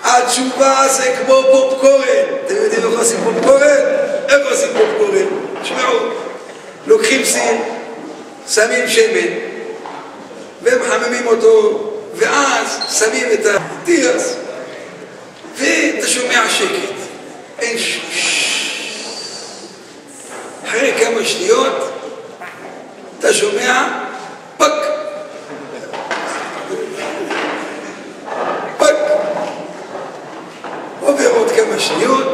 התשובה זה כמו פופקורן. אתם יודעים איך עושים פופקורן? איך עושים פופקורן? תשמעו, לוקחים סיר, שמים שמן ומחממים אותו, ואז שמים את התירס ואתה שומע שקט, אין אחרי כמה שניות אתה שומע פק פק, עובר עוד כמה שניות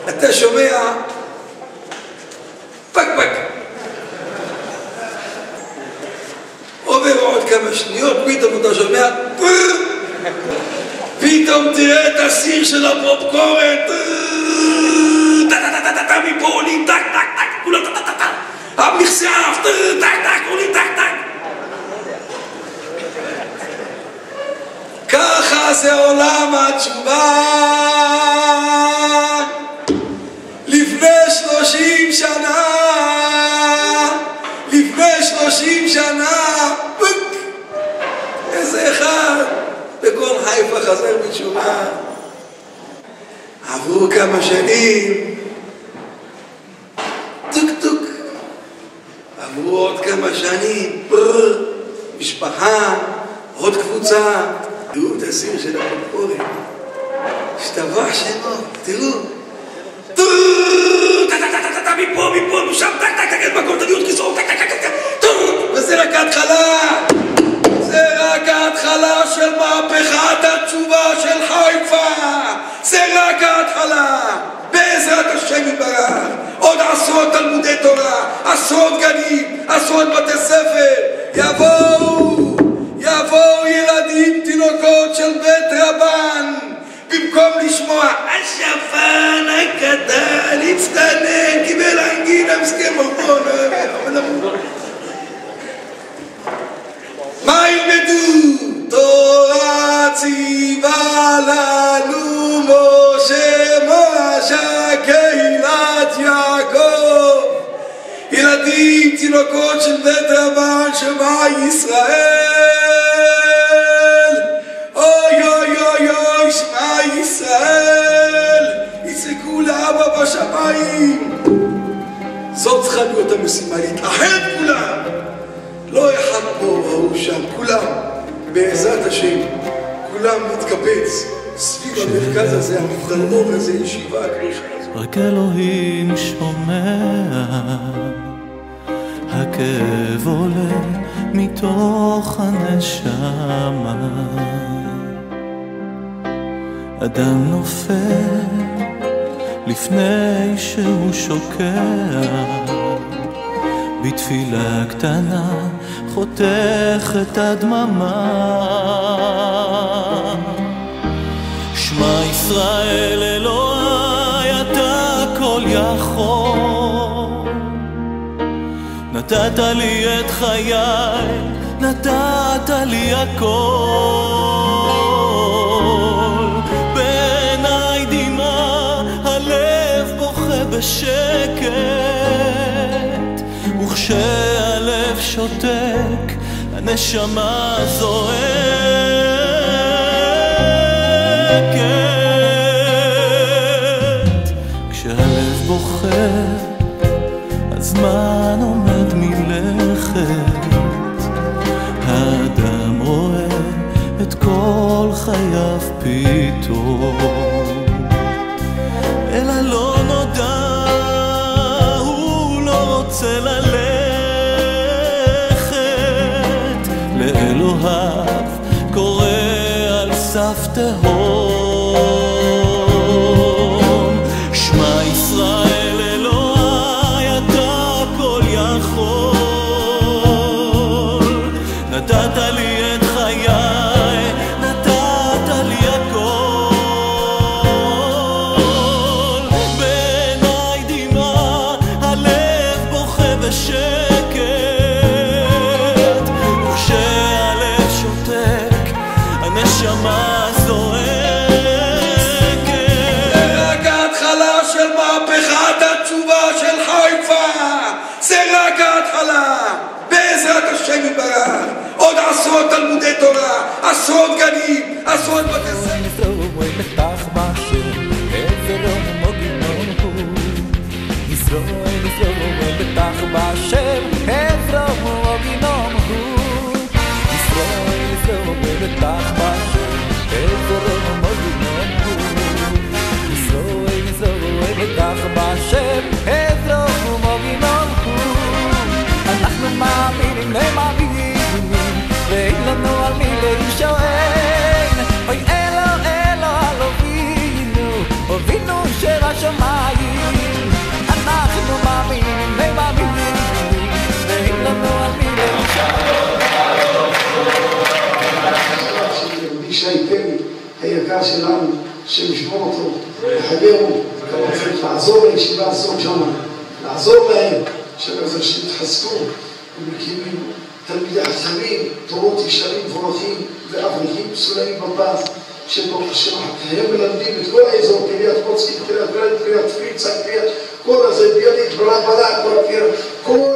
אתה שומע פק פק, עובר עוד כמה שניות פתאום אתה שומע פר, פתאום תראה את הסיר של הפופקורן מפה עולים טק טק טק, כולם טק טק טק, המכסה טק טק עולים טק טק. ככה זה עולם התשובה לפני 30 שנה, לפני 30 שנה איזה אחד בכל חיפה חזר בתשובה. עברו כמה שנים, טוק טוק, עברו עוד כמה שנים, משפחה, עוד קבוצה, תראו את הסיר של הפופקורן, השתבח שמו, תראו, מפה, מפה, משם, טק טק טק, מקום, תביאו את כיסאו, טק טק טק טק, וזה רק ההתחלה, זה רק ההתחלה של מהפכת התשובה של חיפה, זה רק ההתחלה, בעזרת השם יתברך, עוד עשרות תלמודי תורה, עשרות גנים, עשרות בתי ספר, יבואו ילדים, תינוקות של בית רבן, במקום לשמוע השפן הקטן הצטנן, קיבל אנגינה מסכם מורמון, מה ילמדו? תורה ציווה לנו משה משה קהילת יעקב, ילדים תינוקות של בית רבן שמע ישראל, אוי אוי אוי אוי שמע ישראל, יצעקו לאבא בשמיים. זאת צריכה להיות המשימה, להתאחד כולם, לא אחד פה או שם, כולם בעזרת השם, כולם מתקבץ סביב המרכז הזה, המגדלור הזה, ישיבה הקדושה הזאת. רק אלוהים שומע, הכאב עולה מתוך הנשמה, אדם נופל לפני שהוא שוקע, בתפילה קטנה חותך את הדממה. שמע ישראל אלוהי אתה כל יכול, נתת לי את חיי, נתת לי הכל, בעיניי דמעה הלב בוכה בשקט, וכשהלב שותק הנשמה זועקת. כשהלב בוכה הזמן עומד מלכת, האדם רואה את כל חייו פתאום, אל הלא נודע הוא לא רוצה ללכת, לאלוהיו קורא על סף תהום. שמע ישראל אלוהי אתה כל יכול, נתת לי את חיי, נתת לי הכל, לימודי תורה, עשרות גנים, עשרות בתי ספר. אנחנו מאמינים, מאמינים, ואין לנו על מי להישען. אוי אלו, אלו, על אבינו, אבינו שבשמיים. אנחנו מאמינים, מאמינים, ואין לנו על מי להישען. שי פרי, היקר שלנו, שמשמור אותו, לחגרו, כמה צריך לעזור לישיבה הזאת שם, לעזור להם, שיתחזקו ומקימים תלמידי חכמים, תורות ישרים מבורכים ואברכים פסולים בפז, שהם מלמדים את כל האזור, קריית מוצקין, קריית גלעד, קריית פריצה, כל הזה, בידית, בלק, כל